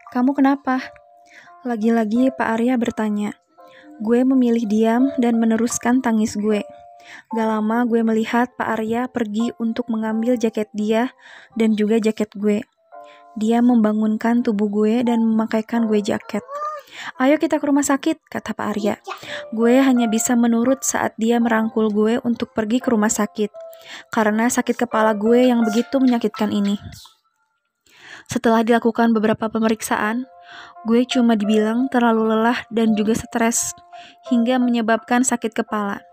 Kamu kenapa? Lagi-lagi Pak Arya bertanya. Gue memilih diam dan meneruskan tangis gue. Gak lama gue melihat Pak Arya pergi untuk mengambil jaket dia dan juga jaket gue. Dia membangunkan tubuh gue dan memakaikan gue jaket. Ayo kita ke rumah sakit, kata Pak Arya. Gue hanya bisa menurut saat dia merangkul gue untuk pergi ke rumah sakit. Karena sakit kepala gue yang begitu menyakitkan ini. Setelah dilakukan beberapa pemeriksaan, gue cuma dibilang terlalu lelah dan juga stres, hingga menyebabkan sakit kepala.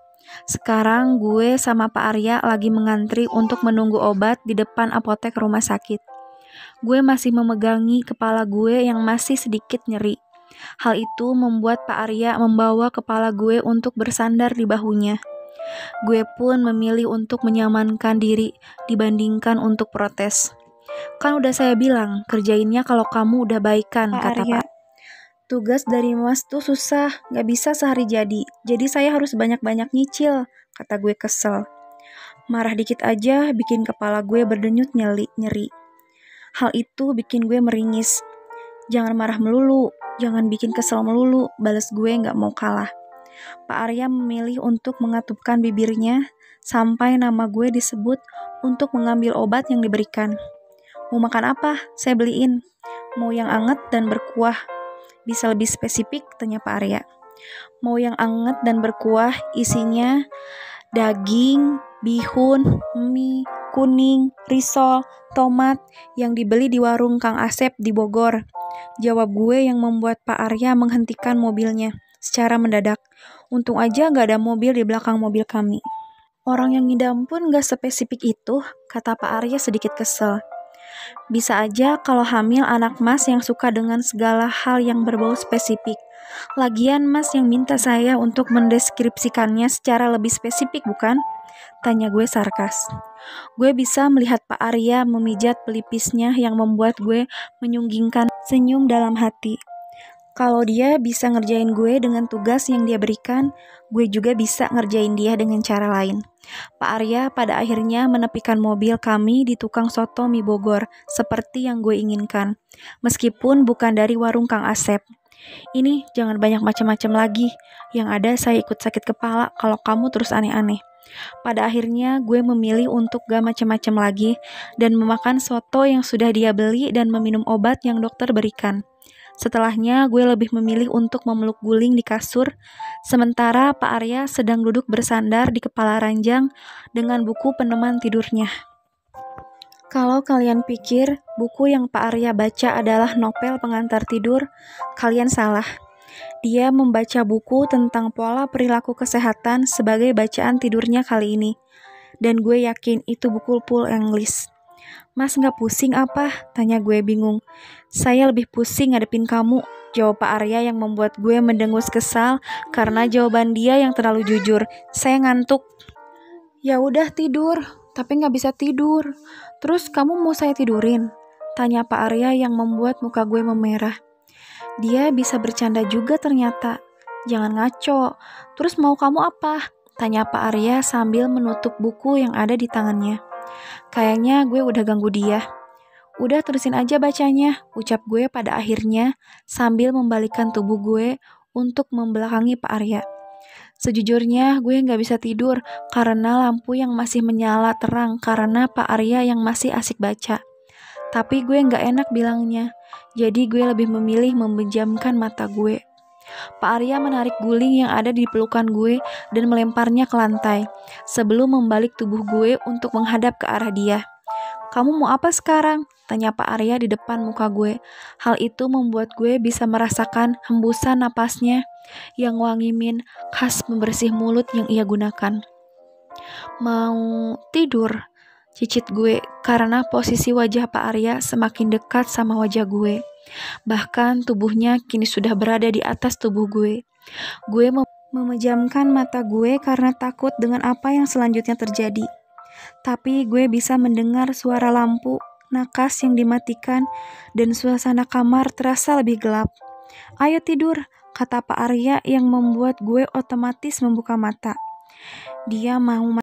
Sekarang gue sama Pak Arya lagi mengantri untuk menunggu obat di depan apotek rumah sakit. Gue masih memegangi kepala gue yang masih sedikit nyeri. Hal itu membuat Pak Arya membawa kepala gue untuk bersandar di bahunya. Gue pun memilih untuk menyamankan diri dibandingkan untuk protes. Kan udah saya bilang, kerjainnya kalau kamu udah baikan, kata Pak. Tugas dari Mas tuh susah, gak bisa sehari jadi saya harus banyak-banyak nyicil, kata gue kesel. Marah dikit aja bikin kepala gue berdenyut nyeri. Hal itu bikin gue meringis. Jangan marah melulu, jangan bikin kesel melulu, balas gue gak mau kalah. Pak Arya memilih untuk mengatupkan bibirnya sampai nama gue disebut untuk mengambil obat yang diberikan. Mau makan apa? Saya beliin. Mau yang anget dan berkuah. Bisa lebih spesifik? Tanya Pak Arya. Mau yang anget dan berkuah, isinya daging, bihun, mie, kuning, risol, tomat yang dibeli di warung Kang Asep di Bogor. Jawab gue yang membuat Pak Arya menghentikan mobilnya secara mendadak. Untung aja gak ada mobil di belakang mobil kami. Orang yang ngidam pun gak spesifik itu, kata Pak Arya sedikit kesel. Bisa aja kalau hamil anak Mas yang suka dengan segala hal yang berbau spesifik. Lagian Mas yang minta saya untuk mendeskripsikannya secara lebih spesifik, bukan? Tanya gue sarkas. Gue bisa melihat Pak Arya memijat pelipisnya yang membuat gue menyunggingkan senyum dalam hati. Kalau dia bisa ngerjain gue dengan tugas yang dia berikan, gue juga bisa ngerjain dia dengan cara lain. Pak Arya pada akhirnya menepikan mobil kami di tukang soto mie Bogor, seperti yang gue inginkan. Meskipun bukan dari warung Kang Asep. Ini jangan banyak macam-macam lagi. Yang ada saya ikut sakit kepala kalau kamu terus aneh-aneh. Pada akhirnya gue memilih untuk gak macam-macam lagi dan memakan soto yang sudah dia beli dan meminum obat yang dokter berikan. Setelahnya gue lebih memilih untuk memeluk guling di kasur, sementara Pak Arya sedang duduk bersandar di kepala ranjang dengan buku peneman tidurnya. Kalau kalian pikir buku yang Pak Arya baca adalah novel pengantar tidur, kalian salah. Dia membaca buku tentang pola perilaku kesehatan sebagai bacaan tidurnya kali ini. Dan gue yakin itu buku full English. Mas gak pusing apa? Tanya gue bingung. Saya lebih pusing ngadepin kamu, jawab Pak Arya yang membuat gue mendengus kesal karena jawaban dia yang terlalu jujur. Saya ngantuk. Ya udah tidur, tapi gak bisa tidur. Terus kamu mau saya tidurin? Tanya Pak Arya yang membuat muka gue memerah. Dia bisa bercanda juga ternyata. Jangan ngaco. Terus mau kamu apa? Tanya Pak Arya sambil menutup buku yang ada di tangannya. Kayaknya gue udah ganggu dia. Udah terusin aja bacanya, ucap gue pada akhirnya sambil membalikkan tubuh gue untuk membelakangi Pak Arya. Sejujurnya gue gak bisa tidur karena lampu yang masih menyala terang karena Pak Arya yang masih asik baca. Tapi gue gak enak bilangnya, jadi gue lebih memilih memejamkan mata gue. Pak Arya menarik guling yang ada di pelukan gue dan melemparnya ke lantai, sebelum membalik tubuh gue untuk menghadap ke arah dia. Kamu mau apa sekarang? Tanya Pak Arya di depan muka gue. Hal itu membuat gue bisa merasakan hembusan napasnya yang wangi mint khas membersih mulut yang ia gunakan. Mau tidur? Cicit gue karena posisi wajah Pak Arya semakin dekat sama wajah gue. Bahkan tubuhnya kini sudah berada di atas tubuh gue. Gue memejamkan mata gue karena takut dengan apa yang selanjutnya terjadi. Tapi gue bisa mendengar suara lampu, nakas yang dimatikan, dan suasana kamar terasa lebih gelap. Ayo tidur, kata Pak Arya yang membuat gue otomatis membuka mata. Dia mau